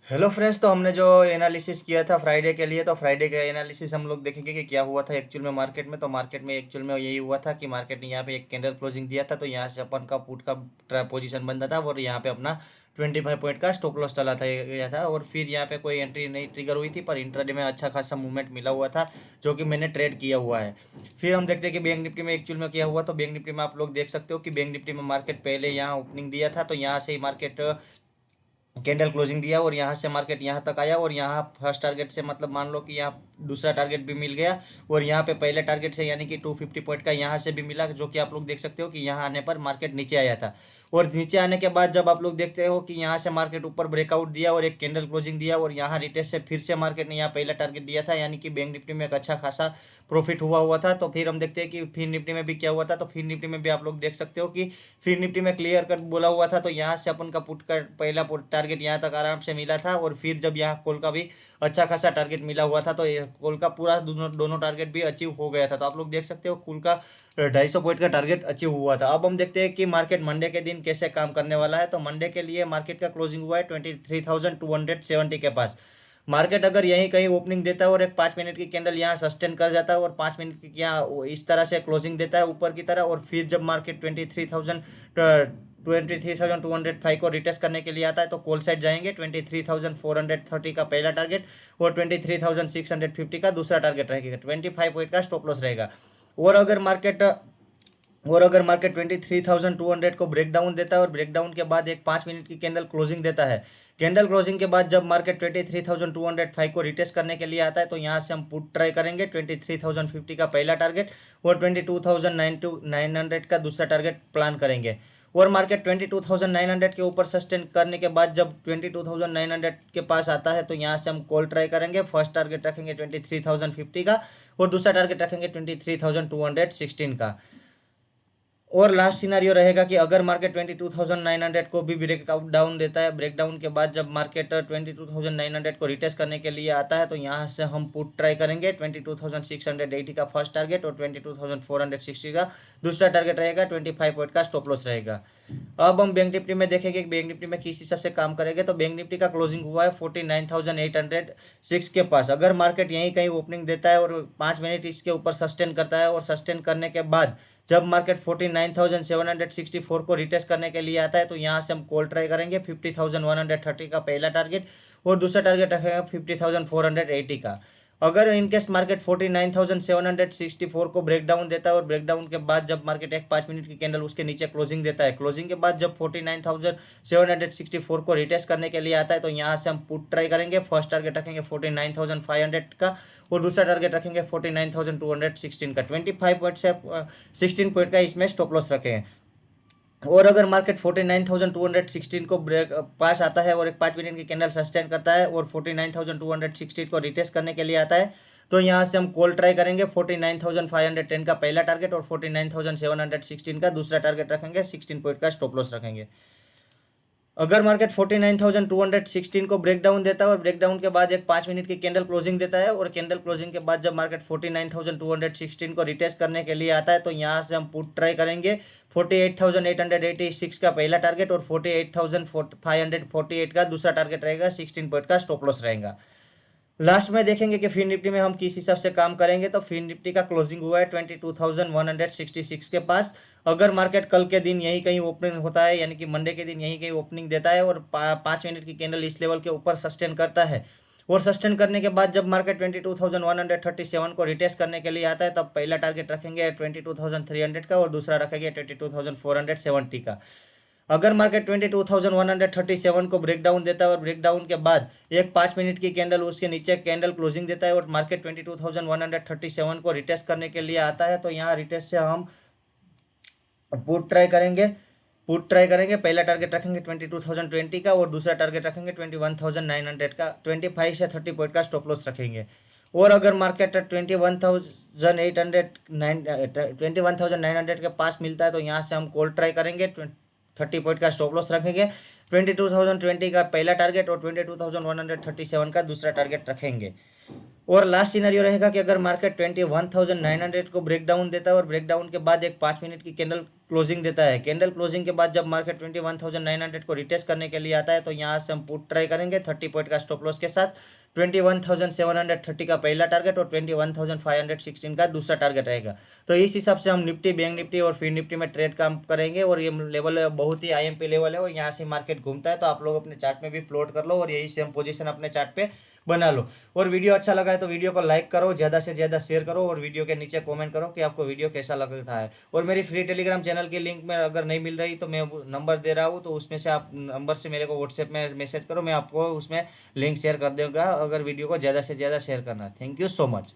Hello friends, तो हमने जो एनालिसिस किया था फ्राइडे के लिए, तो फ्राइडे का एनालिसिस हम लोग देखेंगे कि क्या हुआ था एक्चुअल में मार्केट में। तो मार्केट में एक्चुअल में यही हुआ था कि मार्केट ने यहाँ पे एक कैंडल क्लोजिंग दिया था, तो यहाँ से अपन का पुट का पोजीशन बनता था और यहाँ पे अपना 25 पॉइंट का स्टॉप लॉस चला था गया था। और फिर यहाँ पे कोई एंट्री नहीं ट्रिगर हुई थी, पर इंट्राडे में अच्छा खासा मूवमेंट मिला हुआ था जो कि मैंने ट्रेड किया हुआ है। फिर हम देखते हैं कि बैंक निफ्टी में एक्चुअल में क्या हुआ। तो बैंक निफ्टी में आप लोग देख सकते हो कि बैंक निफ्टी में मार्केट पहले यहाँ ओपनिंग दिया था, तो यहाँ से ही मार्केट कैंडल क्लोजिंग दिया और यहाँ से मार्केट यहाँ तक आया। और यहाँ फर्स्ट टारगेट से मतलब मान लो कि यहाँ दूसरा टारगेट भी मिल गया, और यहाँ पे पहले टारगेट से यानी कि 250 पॉइंट का यहाँ से भी मिला, जो कि आप लोग देख सकते हो कि यहाँ आने पर मार्केट नीचे आया था। और नीचे आने के बाद जब आप लोग देखते हो कि यहाँ से मार्केट ऊपर ब्रेकआउट दिया और एक कैंडल क्लोजिंग दिया, और यहाँ रिटेस्ट से फिर से मार्केट ने यहाँ पहला टारगेट दिया था, यानी कि बैंक निफ्टी में एक अच्छा खासा प्रॉफिट हुआ था। तो फिर हम देखते हैं कि फिर निफ्टी में भी क्या हुआ था। तो फिर निफ्टी में भी आप लोग देख सकते हो कि फिर निफ्टी में क्लियर कट बोला हुआ था, तो यहाँ से अपन का पुट का पहला टारगेट यहाँ तक आराम से मिला था। और फिर जब यहाँ कॉल का भी अच्छा खासा टारगेट मिला हुआ था, तो ये कॉल का पूरा दोनों दोनों टारगेट भी अचीव हो गया था। तो आप लोग देख सकते हो कुल का 250 पॉइंट का टारगेट अचीव हुआ था। अब हम देखते हैं कि मार्केट मंडे के दिन कैसे काम करने वाला है। तो मंडे के लिए मार्केट का क्लोजिंग हुआ है 23,270 के पास। मार्केट अगर यहीं कहीं ओपनिंग देता है और एक 5 मिनट की कैंडल यहाँ सस्टेन कर जाता है और 5 मिनट की यहाँ इस तरह से क्लोजिंग देता है ऊपर की तरह, और फिर जब मार्केट 23,205 को रिटेस्ट करने के लिए आता है, तो कॉल साइड जाएंगे 23,430 का पहला टारगेट और 23,650 का दूसरा टारगेट रहेगा। 25 पॉइंट का स्टॉप लॉस रहेगा। और अगर मार्केट और अगर मार्केट 23,200 को ब्रेक डाउन देता है और ब्रेक डाउन के बाद एक 5 मिनट की कैंडल क्लोजिंग देता है, कैंडल क्लोजिंग के बाद जब मार्केट 23,205 को रिटेस्ट करने के लिए आता है, तो यहाँ से हम पुट ट्राई करेंगे 23,050 का पहला टारगेट और 22,900 का दूसरा टारगेट प्लान करेंगे। और मार्केट 22,900 के ऊपर सस्टेन करने के बाद जब 22,900 के पास आता है, तो यहाँ से हम कॉल ट्राई करेंगे। फर्स्ट टारगेट रखेंगे 23,050 का और दूसरा टारगेट रखेंगे 23,216 का। और लास्ट सिनारियो रहेगा कि अगर मार्केट 22,900 को भी ब्रेक डाउन देता है, ब्रेक डाउन के बाद जब मार्केट 22,900 को रिटेस्ट करने के लिए आता है, तो यहाँ से हम पुट ट्राई करेंगे 22,680 का फर्स्ट टारगेट और 22,460 का दूसरा टारगेट रहेगा। 25 पॉइंट का स्टॉप लॉस रहेगा। अब हम बैंक निफ्टी में देखेंगे कि बैंक निफ्टी में किस हिसाब से काम करेंगे। तो बैंक निफ्टी का क्लोजिंग हुआ है 49,806 के पास। अगर मार्केट यहीं कहीं ओपनिंग देता है और 5 मिनट इसके ऊपर सस्टेन करता है और सस्टेन करने के बाद जब मार्केट 49,764 को रिटेस्ट करने के लिए आता है, तो यहाँ से हम कॉल ट्राई करेंगे 50,130 का पहला टारगेट और दूसरा टारगेट रखेगा 50,480 का। अगर इनकेस मार्केट 49,764 को ब्रेक डाउन देता है और ब्रेक डाउन के बाद जब मार्केट एक 5 मिनट की कैंडल उसके नीचे क्लोजिंग देता है, क्लोजिंग के बाद जब 49,764 को रिटेस्ट करने के लिए आता है, तो यहाँ से हम पुट ट्राई करेंगे। फर्स्ट टारगेट रखेंगे 49,500 का और दूसरा टारगेट रखेंगे 49,216 का। 25 पॉइंट से 16 पॉइंट का इसमें स्टॉप लॉस रखेंगे। और अगर मार्केट 49,216 को ब्रेक पास आता है और एक 5 मिनट की कैंडल सस्टेन करता है और 49,216 को रिटेस्ट करने के लिए आता है, तो यहाँ से हम कॉल ट्राई करेंगे 49,510 का पहला टारगेट और 49,716 का दूसरा टारगेट रखेंगे। 16 पॉइंट का स्टॉप लॉस रखेंगे। अगर मार्केट 49,216 को ब्रेक डाउन देता है और ब्रेक डाउन के बाद एक 5 मिनट की कैंडल क्लोजिंग देता है और कैंडल क्लोजिंग के बाद जब मार्केट 49,216 को रिटेस्ट करने के लिए आता है, तो यहाँ से हम पुट ट्राई करेंगे 48,886 का पहला टारगेट और 48,548 का दूसरा टारगेट रहेगा। 16 पॉइंट का स्टॉप लॉस रहेगा। लास्ट में देखेंगे कि फिर निफ्टी में हम किस हिसाब से काम करेंगे। तो फिर निफ्टी का क्लोजिंग हुआ है 22,166 के पास। अगर मार्केट कल के दिन यही कहीं ओपनिंग होता है, यानी कि मंडे के दिन यही कहीं ओपनिंग देता है और 5 मिनट की कैंडल इस लेवल के ऊपर सस्टेन करता है और सस्टेन करने के बाद जब मार्केट 22,137 को रिटेस्ट करने के लिए आता है, तब पहला टारगेट रखेंगे 22,300 का और दूसरा रखेंगे 22,470 का। अगर मार्केट 22,137 को ब्रेक डाउन देता है और ब्रेक डाउन के बाद एक 5 मिनट की कैंडल उसके नीचे कैंडल क्लोजिंग देता है और मार्केट 22,137 को रिटेस्ट करने के लिए आता है, तो यहाँ रिटेस्ट से हम पुट ट्राई करेंगे। पहला टारगेट रखेंगे 22,020 का और दूसरा टारगेट रखेंगे 21,900 का। 25 से 30 पॉइंट का स्टॉप लॉस रखेंगे। और अगर मार्केट 21,900 के पास मिलता है, तो यहाँ से हम कॉल ट्राई करेंगे। 30 पॉइंट का स्टॉप लॉस रखेंगे। 22,020 का पहला टारगेट और 22,137 का दूसरा टारगेट रखेंगे। और लास्ट सिनेरियो रहेगा कि अगर मार्केट 21,900 को ब्रेक डाउन देता है और ब्रेक डाउन के बाद एक 5 मिनट की कैंडल क्लोजिंग देता है। कैंडल क्लोजिंग के बाद जब मार्केट 21,900 को रिटेस्ट करने के लिए आता है तो यहाँ से हम पुट ट्राई करेंगे 30 पॉइंट का स्टॉप लॉस के साथ। 21,730 का पहला टारगेट और 21,516 का दूसरा टारगेट रहेगा। तो इस हिसाब से हम निफ्टी, बैंक निफ्टी और फिर निफ्टी में ट्रेड काम करेंगे। और ये लेवल बहुत ही आईएमपी लेवल है और यहाँ से मार्केट घूमता है, तो आप लोग अपने चार्ट में भी प्लॉट कर लो और यही सेम पोजीशन अपने चार्ट पे बना लो। और वीडियो अच्छा लगा है तो वीडियो को लाइक करो, ज़्यादा से ज़्यादा शेयर करो और वीडियो के नीचे कमेंट करो कि आपको वीडियो कैसा लग रहा है। और मेरी फ्री टेलीग्राम चैनल की लिंक में अगर नहीं मिल रही तो मैं नंबर दे रहा हूँ, तो उसमें से आप नंबर से मेरे को व्हाट्सएप में मैसेज करो, मैं आपको उसमें लिंक शेयर कर दूंगा अगर वीडियो को ज़्यादा से ज़्यादा शेयर करना। Thank you so much.